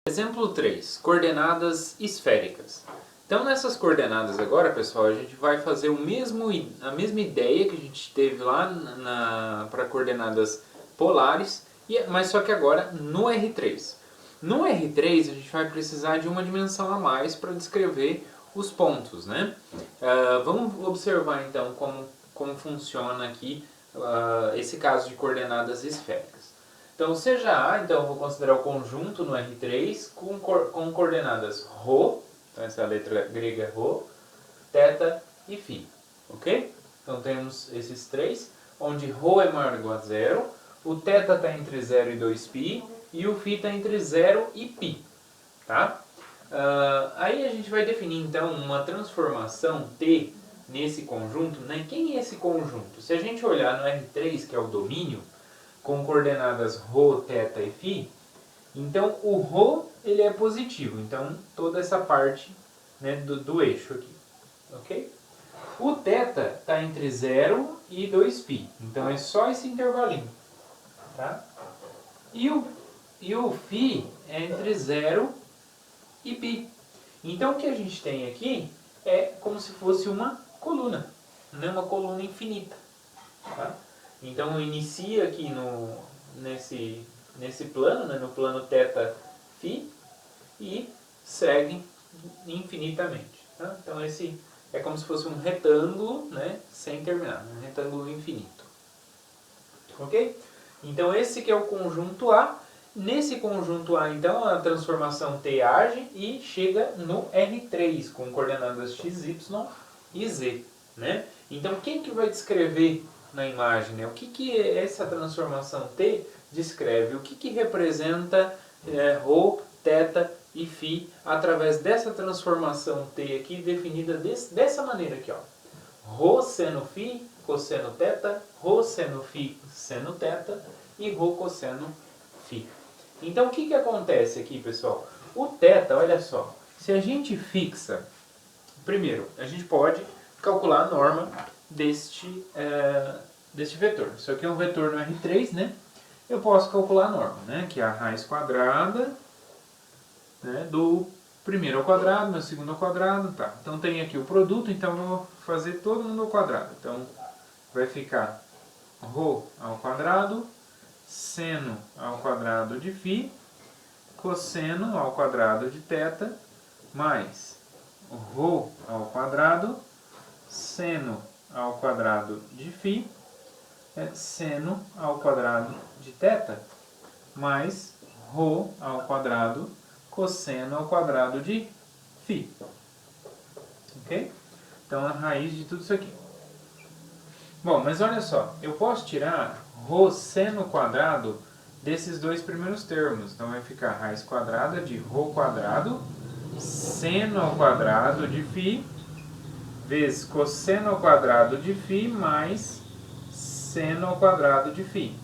Exemplo 3, coordenadas esféricas. Então nessas coordenadas agora, pessoal, a gente vai fazer a mesma ideia que a gente teve lá para coordenadas polares, mas só que agora no R3. No R3 a gente vai precisar de uma dimensão a mais para descrever os pontos, né? Vamos observar então como funciona aqui esse caso de coordenadas esféricas. Então, seja A, então eu vou considerar o conjunto no R3 com coordenadas ρ, então essa é a letra grega ρ, θ e φ, ok? Então temos esses três, onde ρ é maior ou igual a zero, o θ está entre 0 e 2π e o φ está entre 0 e π, tá? Aí a gente vai definir então uma transformação T nesse conjunto, né? Quem é esse conjunto? Se a gente olhar no R3, que é o domínio, com coordenadas ρ, θ e φ, então o ρ ele é positivo, então toda essa parte, né, do eixo aqui, ok? O θ está entre 0 e 2π, então é só esse intervalinho, tá? E o φ é entre 0 e π. Então o que a gente tem aqui é como se fosse uma coluna, né, uma coluna infinita, tá? Então inicia aqui nesse plano, né, no plano θ, φ, e segue infinitamente. Tá? Então esse é como se fosse um retângulo, né, sem terminar, um retângulo infinito. Ok? Então esse que é o conjunto A. Nesse conjunto A, então, a transformação T age e chega no R3, com coordenadas x, y e z. Né? Então quem que vai descrever na imagem, né? O que essa transformação T descreve? O que representa ρ, θ e φ através dessa transformação T aqui definida dessa maneira aqui, ó. Ρ seno φ, cosseno θ, ρ seno φ, seno θ e ρ cosseno φ. Então o que acontece aqui, pessoal? O θ, olha só, se a gente fixa, primeiro, a gente pode calcular a norma deste vetor. Isso aqui é um vetor no R3, né? Eu posso calcular a norma, né? Que é a raiz quadrada, né, do primeiro ao quadrado, do segundo ao quadrado, tá? Então tem aqui o produto, então eu vou fazer todo mundo ao quadrado. Então vai ficar ρ ao quadrado, seno ao quadrado de φ, cosseno ao quadrado de θ, mais ρ ao quadrado, seno ao quadrado de φ, seno ao quadrado de θ, mais ρ ao quadrado, cosseno ao quadrado de φ. Ok? Então, a raiz de tudo isso aqui. Bom, mas olha só, eu posso tirar ρ seno quadrado desses dois primeiros termos. Então, vai ficar raiz quadrada de ρ quadrado, seno ao quadrado de φ, vezes cosseno ao quadrado de φ, mais seno ao quadrado de φ.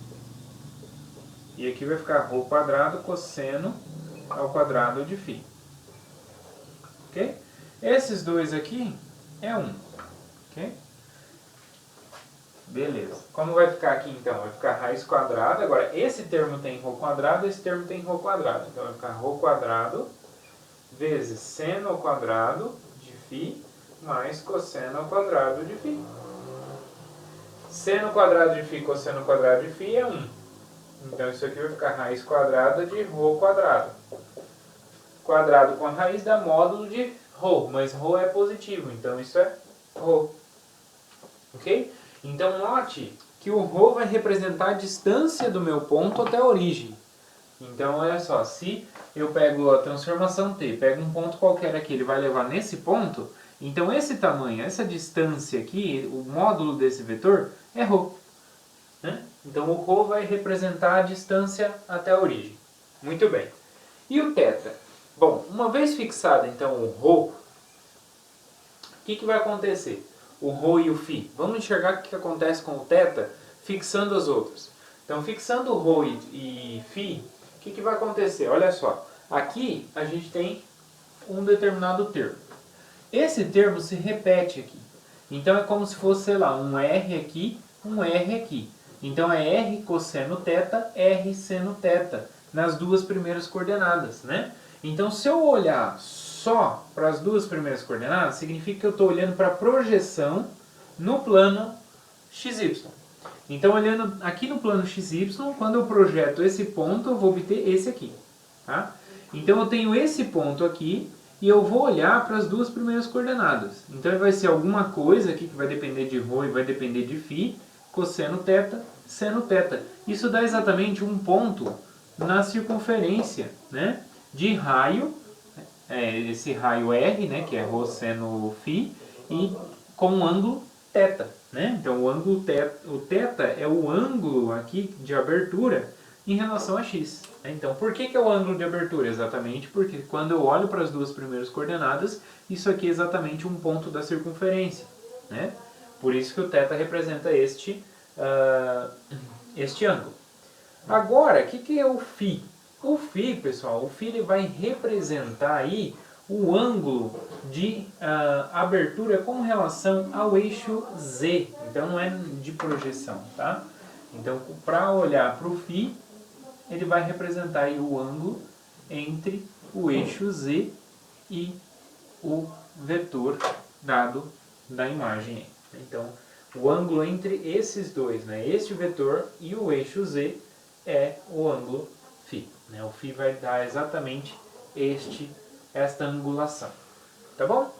E aqui vai ficar ρ quadrado cosseno ao quadrado de φ. Ok? Esses dois aqui é 1. Ok? Beleza. Como vai ficar aqui então? Vai ficar raiz quadrada. Agora, esse termo tem ρ quadrado, esse termo tem ρ quadrado. Então vai ficar ρ quadrado vezes seno ao quadrado de φ mais cosseno ao quadrado de φ. Seno ao quadrado de φ, cosseno ao quadrado de φ é 1. Então isso aqui vai ficar raiz quadrada de ρ quadrado. Quadrado com a raiz dá módulo de ρ, mas ρ é positivo, então isso é ρ. Ok? Então note que o ρ vai representar a distância do meu ponto até a origem. Então olha só, se eu pego a transformação T, pego um ponto qualquer aqui, ele vai levar nesse ponto, então esse tamanho, essa distância aqui, o módulo desse vetor é ρ. Né? Então o ρ vai representar a distância até a origem. Muito bem. E o θ? Bom, uma vez fixado então o ρ, o que vai acontecer? O ρ e o φ. Vamos enxergar o que acontece com o θ fixando as outras. Então, fixando o ρ e φ, o que vai acontecer? Olha só, aqui a gente tem um determinado termo. Esse termo se repete aqui. Então, é como se fosse, sei lá, um R aqui, um R aqui. Então, é R cosseno θ, R seno θ, nas duas primeiras coordenadas, né? Então, se eu olhar só para as duas primeiras coordenadas, significa que eu estou olhando para a projeção no plano XY. Então, olhando aqui no plano XY, quando eu projeto esse ponto, eu vou obter esse aqui. Tá? Então, eu tenho esse ponto aqui e eu vou olhar para as duas primeiras coordenadas. Então, vai ser alguma coisa aqui que vai depender de ρ e vai depender de φ, cosseno θ, seno θ. Isso dá exatamente um ponto na circunferência, né, de raio, esse raio R, né, que é ρ seno φ, e com um ângulo θ. Né? Então, o ângulo θ é o ângulo aqui de abertura em relação a x. Então, por que é o ângulo de abertura? Exatamente porque quando eu olho para as duas primeiras coordenadas, isso aqui é exatamente um ponto da circunferência. Né? Por isso que o θ representa este ângulo. Agora, o que é o φ? O φ, pessoal, o φ ele vai representar aí o ângulo de abertura com relação ao eixo Z. Então, não é de projeção, tá? Então, para olhar para o φ, ele vai representar aí o ângulo entre o eixo Z e o vetor dado da imagem. Então, o ângulo entre esses dois, né, este vetor e o eixo Z, é o ângulo φ. Né? O φ vai dar exatamente esta angulação. Tá bom?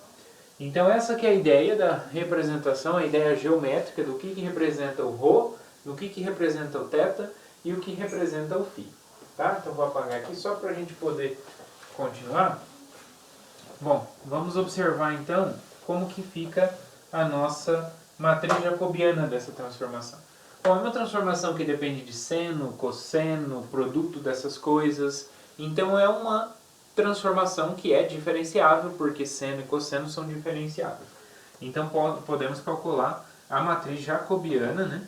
Então, essa que é a ideia da representação, a ideia geométrica do que representa o ρ, do que representa o θ e o que representa o φ. Tá? Então, vou apagar aqui só para a gente poder continuar. Bom, vamos observar então como que fica a nossa matriz jacobiana dessa transformação. Bom, é uma transformação que depende de seno, cosseno, produto dessas coisas. Então, é uma transformação que é diferenciável, porque seno e cosseno são diferenciáveis. Então, podemos calcular a matriz jacobiana, né?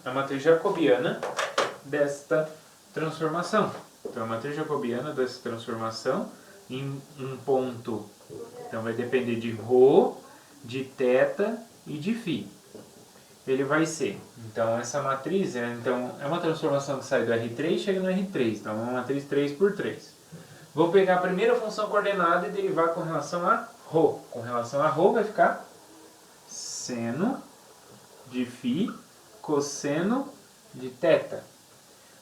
A matriz jacobiana desta transformação. Então, a matriz jacobiana dessa transformação em um ponto, então vai depender de ρ, de θ e de φ. Ele vai ser, então essa matriz é uma transformação que sai do R3 e chega no R3, então é uma matriz 3×3. Vou pegar a primeira função coordenada e derivar com relação a ρ. Com relação a ρ vai ficar seno de φ cosseno de θ.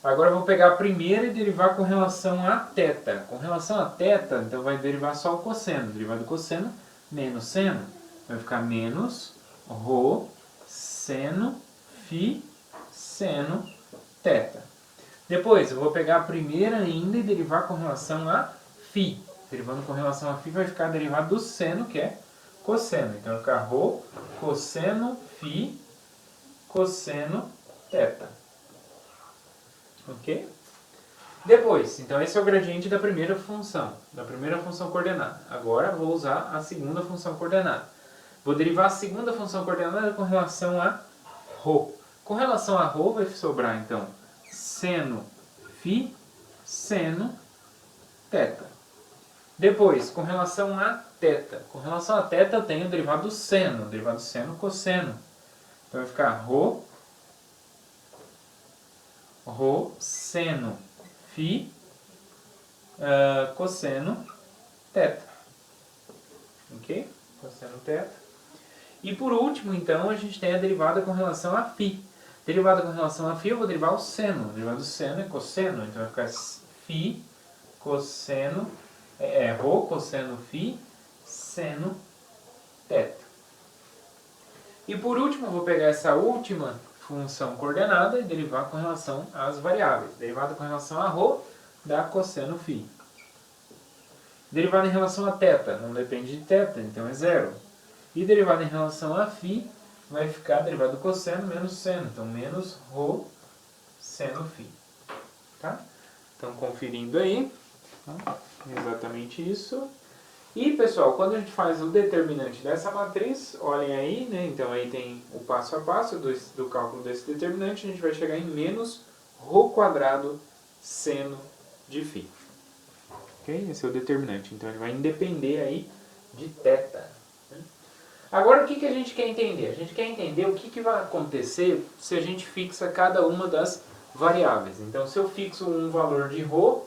Agora eu vou pegar a primeira e derivar com relação a θ. Com relação a θ, então vai derivar só o cosseno. Derivado do cosseno, menos seno. Vai ficar menos ρ seno φ seno θ. Depois eu vou pegar a primeira ainda e derivar com relação a φ. Derivando com relação a φ vai ficar derivado do seno, que é cosseno. Então vai ficar ρ cosseno φ cosseno θ. Ok? Depois, então esse é o gradiente da primeira função coordenada. Agora vou usar a segunda função coordenada. Vou derivar a segunda função coordenada com relação a ρ. Com relação a ρ vai sobrar então seno φ seno θ. Depois, com relação a θ. Com relação a θ eu tenho o derivado do seno. Derivado do seno, cosseno. Então vai ficar ρ seno φ cosseno θ. Ok? Cosseno θ. E por último, então, a gente tem a derivada com relação a φ. Derivada com relação a φ, eu vou derivar o seno. O derivado do seno é cosseno. Então vai ficar φ cosseno, ρ cosseno φ seno θ. E por último, eu vou pegar essa última função coordenada e derivar com relação às variáveis. Derivada com relação a ρ dá cosseno φ. Derivada em relação a θ, não depende de θ, então é zero. E derivada em relação a φ vai ficar derivado do cosseno menos seno, então menos ρ seno φ. Tá? Então, conferindo aí, tá? Exatamente isso. E, pessoal, quando a gente faz o determinante dessa matriz, olhem aí, né? Então aí tem o passo a passo do cálculo desse determinante, a gente vai chegar em menos ρ² seno de φ. Ok? Esse é o determinante. Então ele vai depender aí de θ. Agora o que a gente quer entender? A gente quer entender o que vai acontecer se a gente fixa cada uma das variáveis. Então se eu fixo um valor de ρ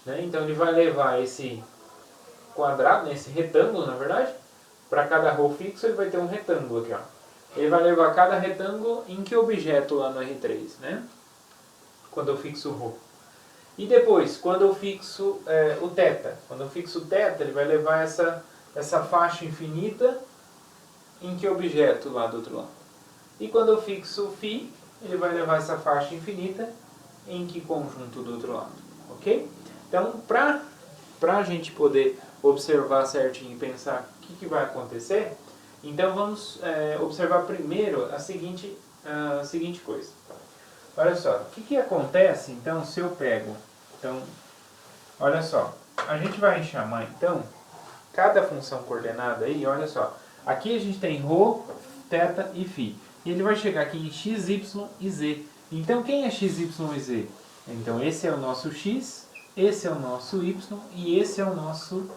né? Então ele vai levar esse quadrado, né, esse retângulo na verdade, para cada rho fixo ele vai ter um retângulo aqui, ó. Ele vai levar cada retângulo em que objeto lá no R3, né? Quando eu fixo o rho. E depois, quando eu fixo o θ, quando eu fixo o θ, ele vai levar essa faixa infinita em que objeto lá do outro lado. E quando eu fixo o φ, ele vai levar essa faixa infinita em que conjunto do outro lado, ok? Então, para a gente poder observar certinho e pensar o que vai acontecer, então vamos observar primeiro a seguinte coisa. Olha só, o que acontece então se eu pego, então, olha só, a gente vai chamar então, cada função coordenada aí, olha só, aqui a gente tem ρ, θ e φ, e ele vai chegar aqui em x, y e z. Então quem é x, y e z? Então esse é o nosso x, esse é o nosso y e esse é o nosso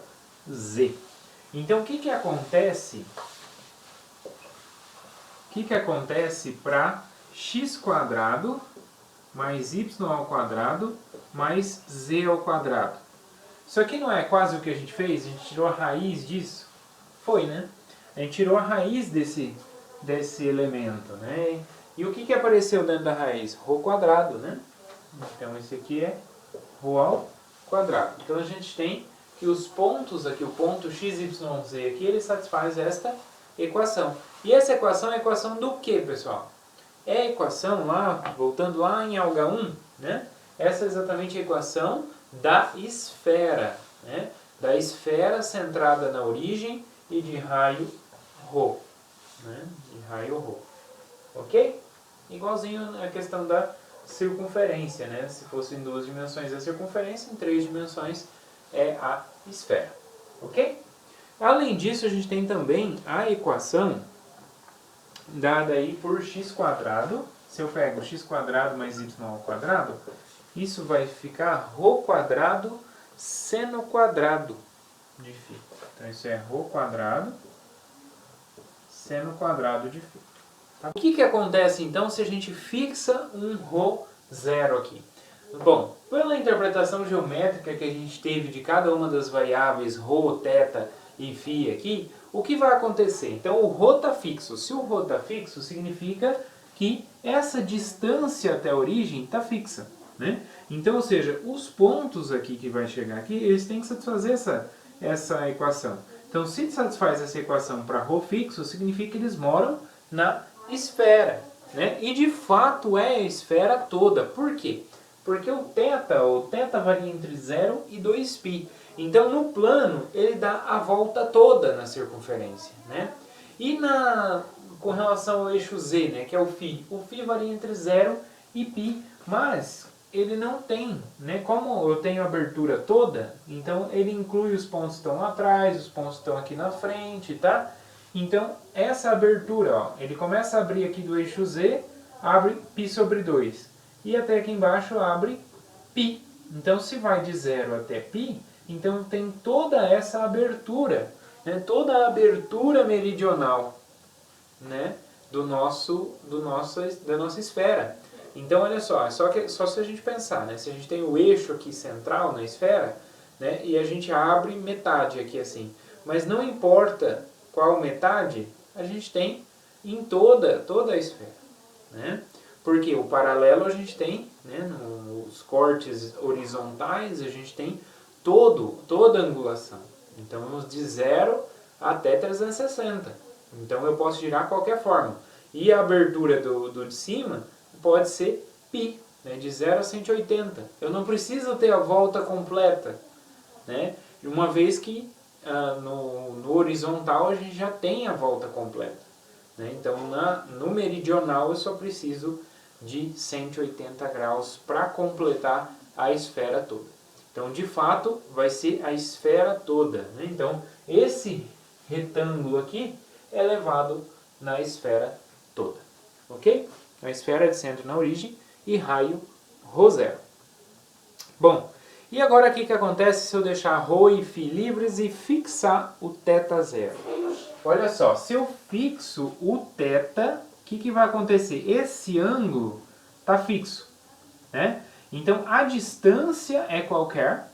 z. Então o que acontece? O que acontece para x² mais y ao quadrado mais z ao quadrado? Isso aqui não é quase o que a gente fez? A gente tirou a raiz disso? Foi, né? A gente tirou a raiz desse elemento, né? E o que apareceu dentro da raiz? Ρ², né? Então esse aqui é ρ ao quadrado. Então a gente tem que os pontos aqui, o ponto x, y, z aqui, ele satisfaz esta equação. E essa equação é a equação do que, pessoal? É a equação lá, voltando lá em alga 1, né? Essa é exatamente a equação da esfera, né? Da esfera centrada na origem e de raio ρ, né? De raio ρ. Ok? Igualzinho a questão da circunferência, né? Se fosse em 2 dimensões a circunferência, em 3 dimensões é a esfera. Ok? Além disso, a gente tem também a equação dada aí por x². Se eu pego x² mais y ao quadrado, isso vai ficar ρ² seno² de φ. Então isso é ρ² seno² de φ. Tá? O que acontece então se a gente fixa um ρ0 aqui? Bom, pela interpretação geométrica que a gente teve de cada uma das variáveis ρ, θ e φ aqui, o que vai acontecer? Então o ρ está fixo. Se o ρ está fixo, significa que essa distância até a origem está fixa, né? Então, ou seja, os pontos aqui que vai chegar aqui, eles têm que satisfazer essa equação. Então, se satisfaz essa equação para ρ fixo, significa que eles moram na esfera, né? E de fato é a esfera toda. Por quê? Porque o θ varia entre 0 e 2π. Então, no plano, ele dá a volta toda na circunferência, né? E com relação ao eixo z, né, que é o φ varia entre 0 e π, mas ele não tem, né? Como eu tenho a abertura toda, então ele inclui os pontos que estão lá atrás, os pontos que estão aqui na frente, tá? Então, essa abertura, ó, ele começa a abrir aqui do eixo z, abre π/2. E até aqui embaixo abre π. Então, se vai de 0 até π, então tem toda essa abertura, né? Toda a abertura meridional, né? da nossa esfera. Então, olha só, só se a gente pensar, né? Se a gente tem o eixo aqui central na esfera, né? E a gente abre metade aqui assim. Mas não importa qual metade, a gente tem em toda a esfera, né? Porque o paralelo a gente tem, né, nos cortes horizontais, a gente tem toda a angulação. Então, vamos de 0 até 360. Então, eu posso girar qualquer forma. E a abertura do de cima pode ser π, né, de 0 a 180. Eu não preciso ter a volta completa, né? Uma vez que no horizontal a gente já tem a volta completa, né? Então, no meridional eu só preciso de 180 graus para completar a esfera toda. Então, de fato, vai ser a esfera toda, né? Então, esse retângulo aqui é levado na esfera toda, ok? A esfera de centro na origem e raio ρ0. Bom, e agora o que acontece se eu deixar ρ e φ livres e fixar o θ0? Olha só, se eu fixo o θ, o que vai acontecer? Esse ângulo está fixo, né? Então, a distância é qualquer,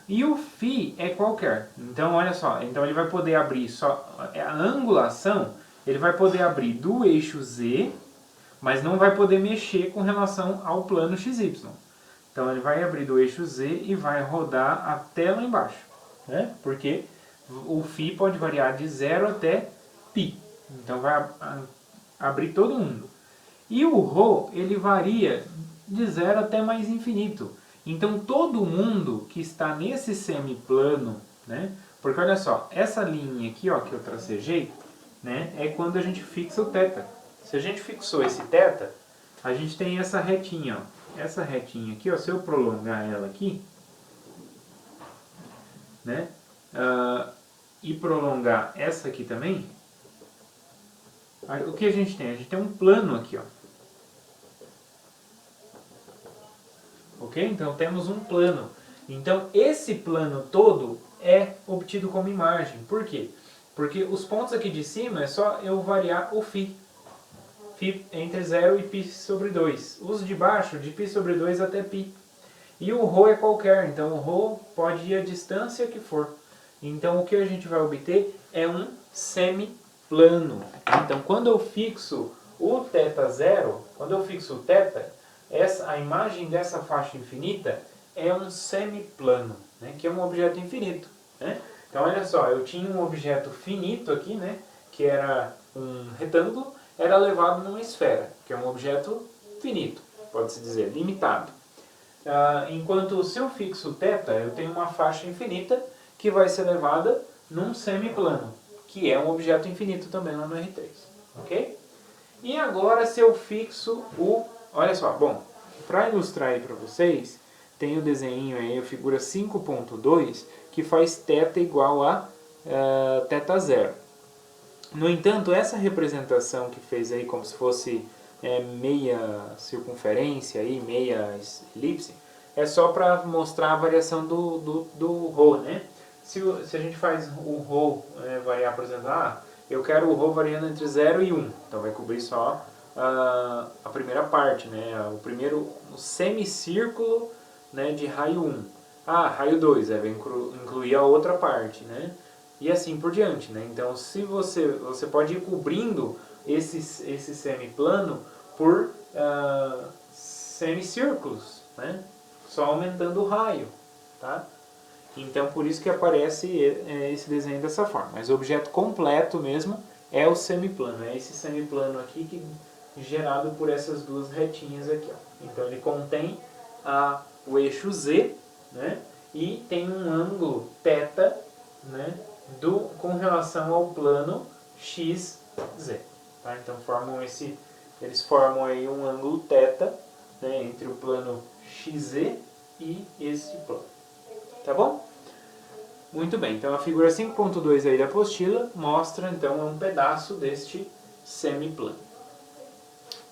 E o φ é qualquer. Então, olha só, então ele vai poder abrir só a angulação, ele vai poder abrir do eixo Z, mas não vai poder mexer com relação ao plano XY. Então ele vai abrir do eixo Z e vai rodar até lá embaixo, né? Porque o φ pode variar de 0 até π. Então vai abrir todo mundo. E o ρ, ele varia de 0 até mais infinito. Então todo mundo que está nesse semiplano, né? Porque olha só, essa linha aqui, ó, que eu tracejei, né, é quando a gente fixa o θ. Se a gente fixou esse θ, a gente tem essa retinha, ó. Essa retinha aqui, ó, se eu prolongar ela aqui, né, e prolongar essa aqui também, o que a gente tem? A gente tem um plano aqui, ó. Ok? Então temos um plano. Então esse plano todo é obtido como imagem. Por quê? Porque os pontos aqui de cima é só eu variar o φ. φ entre 0 e π sobre 2. Os de baixo, de π sobre 2 até π. E o ρ é qualquer, então o ρ pode ir a distância que for. Então o que a gente vai obter é um semiplano. Então quando eu fixo o θ0, quando eu fixo o θ, a imagem dessa faixa infinita é um semiplano, né, que é um objeto infinito. Né? Então olha só, eu tinha um objeto finito aqui, né, que era um retângulo, era levado numa esfera, que é um objeto finito, pode-se dizer, limitado. Enquanto se eu fixo θ, eu tenho uma faixa infinita que vai ser levada num semiplano, que é um objeto infinito também lá no R3. Ok? E agora se eu fixo o... Olha só, bom, para ilustrar aí para vocês, tem o desenho aí, a figura 5.2, que faz θ igual a θ0. No entanto, essa representação que fez aí como se fosse meia circunferência, aí, meia elipse, é só para mostrar a variação do ρ, né? Se a gente faz o ρ variar, por exemplo, eu quero o ρ variando entre 0 e 1, então vai cobrir só a primeira parte, né? O semicírculo, né, de raio 1. Raio 2, vai incluir a outra parte, né? E assim por diante, né? Então, se você pode ir cobrindo esse semiplano por semicírculos, né? Só aumentando o raio, tá? Então, por isso que aparece esse desenho dessa forma. Mas o objeto completo mesmo é o semiplano. É esse semiplano aqui que gerado por essas duas retinhas aqui, ó. Então, ele contém o eixo Z, né? E tem um ângulo θ, né, com relação ao plano XZ. Tá? Então eles formam aí um ângulo θ, né, entre o plano XZ e esse plano. Tá bom? Muito bem, então a figura 5.2 aí da apostila mostra então um pedaço deste semiplano.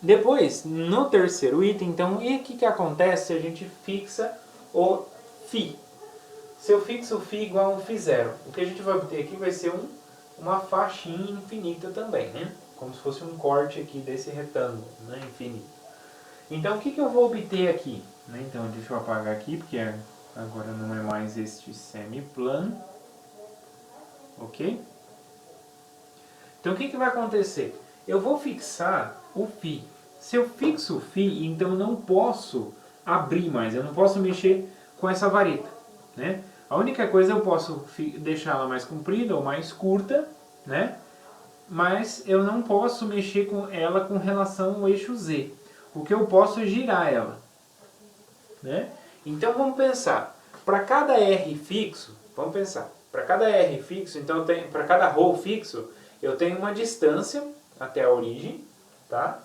Depois, no terceiro item, então, e o que acontece se a gente fixa o φ? Se eu fixo o φ igual a um φ0, o que a gente vai obter aqui vai ser uma faixinha infinita também, né? Como se fosse um corte aqui desse retângulo, né? Infinito. Então, o que eu vou obter aqui? Então, deixa eu apagar aqui, porque agora não é mais este semiplano. Ok? Então, o que vai acontecer? Eu vou fixar o φ. Se eu fixo o φ, então eu não posso abrir mais, eu não posso mexer com essa vareta, né? A única coisa eu posso deixar ela mais comprida ou mais curta, né? Mas eu não posso mexer com ela com relação ao eixo Z. O que eu posso é girar ela, né? Então vamos pensar, para cada R fixo, então para cada ρ fixo, eu tenho uma distância até a origem, tá?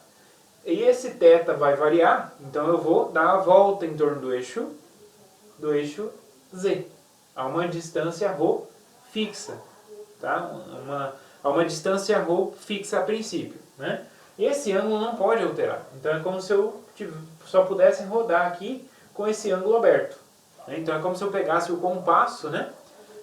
E esse θ vai variar, então eu vou dar a volta em torno do eixo Z, a uma distância ρ fixa, tá? A uma distância ρ fixa a princípio, né? E esse ângulo não pode alterar, então é como se eu só pudesse rodar aqui com esse ângulo aberto, né? Então é como se eu pegasse o compasso, né?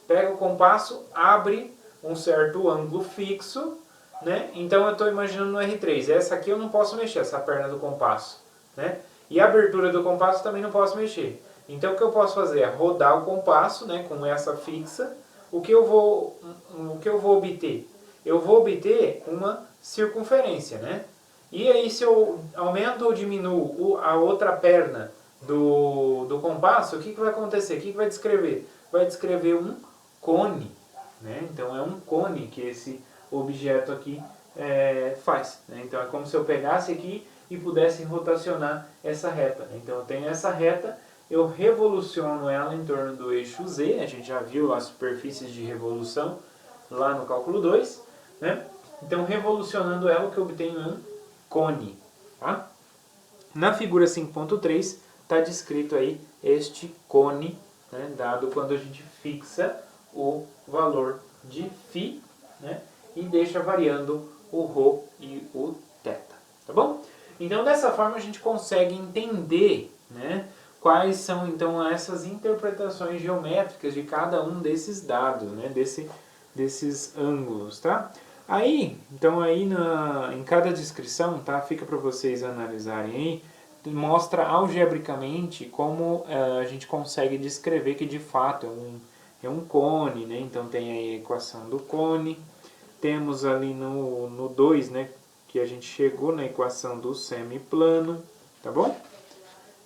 Pega o compasso, abre um certo ângulo fixo, né? Então eu estou imaginando no R3, essa aqui eu não posso mexer, essa perna do compasso, né? E a abertura do compasso também não posso mexer. Então o que eu posso fazer é rodar o compasso, né, com essa fixa. O que eu vou obter? Eu vou obter uma circunferência, né? E aí se eu aumento ou diminuo a outra perna do compasso, o que vai acontecer? O que vai descrever? Vai descrever um cone, né? Então é um cone que esse objeto aqui faz, né? Então é como se eu pegasse aqui e pudesse rotacionar essa reta, né? Então eu tenho essa reta, eu revoluciono ela em torno do eixo Z, a gente já viu as superfícies de revolução lá no cálculo 2, né? Então revolucionando ela, o que eu obtenho é um cone. Tá? Na figura 5.3 está descrito aí este cone, né, dado quando a gente fixa o valor de φ, né, e deixa variando o ρ e o θ. Tá bom? Então dessa forma a gente consegue entender, né, quais são então essas interpretações geométricas de cada um desses dados, né, desses ângulos, tá? Aí, então aí em cada descrição, tá, fica para vocês analisarem aí, mostra algebricamente como a gente consegue descrever que de fato é um cone, né? Então tem aí a equação do cone, temos ali no 2, né, que a gente chegou na equação do semiplano, tá bom?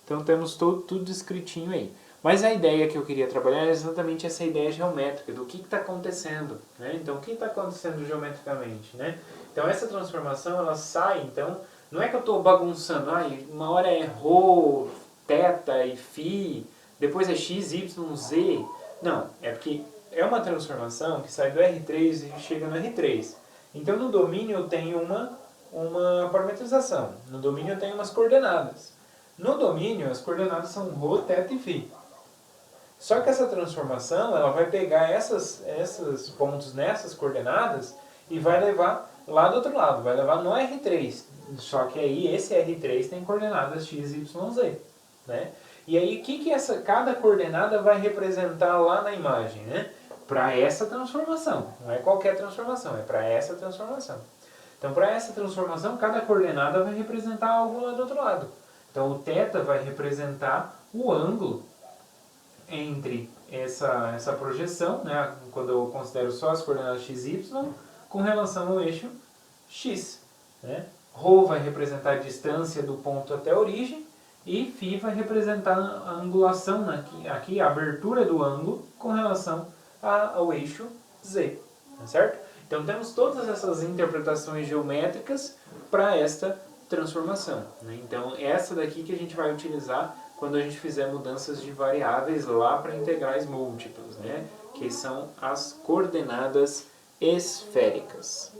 Então temos tudo descritinho aí. Mas a ideia que eu queria trabalhar é exatamente essa ideia geométrica, do que está acontecendo, né? Então, o que está acontecendo geometricamente, né? Então, essa transformação, ela sai, então, não é que eu estou bagunçando, uma hora é ρ, θ e φ, depois é x, y, z. Não, é porque é uma transformação que sai do R3 e chega no R3. Então, no domínio eu tenho uma parametrização, no domínio eu tenho umas coordenadas. No domínio, as coordenadas são ρ, θ e φ. Só que essa transformação, ela vai pegar esses pontos nessas coordenadas e vai levar lá do outro lado, vai levar no R3. Só que aí esse R3 tem coordenadas x, y, z. Né? E aí o que cada coordenada vai representar lá na imagem? Né? Para essa transformação. Não é qualquer transformação, é para essa transformação. Então para essa transformação, cada coordenada vai representar algo lá do outro lado. Então o θ vai representar o ângulo entre essa projeção, né, quando eu considero só as coordenadas x e y, com relação ao eixo x. Né? Ρ vai representar a distância do ponto até a origem, e φ vai representar a angulação, aqui a abertura do ângulo com relação ao eixo z. Tá certo? Então temos todas essas interpretações geométricas para esta transformação. Né? Então essa daqui que a gente vai utilizar quando a gente fizer mudanças de variáveis lá para integrais múltiplos, né? Que são as coordenadas esféricas.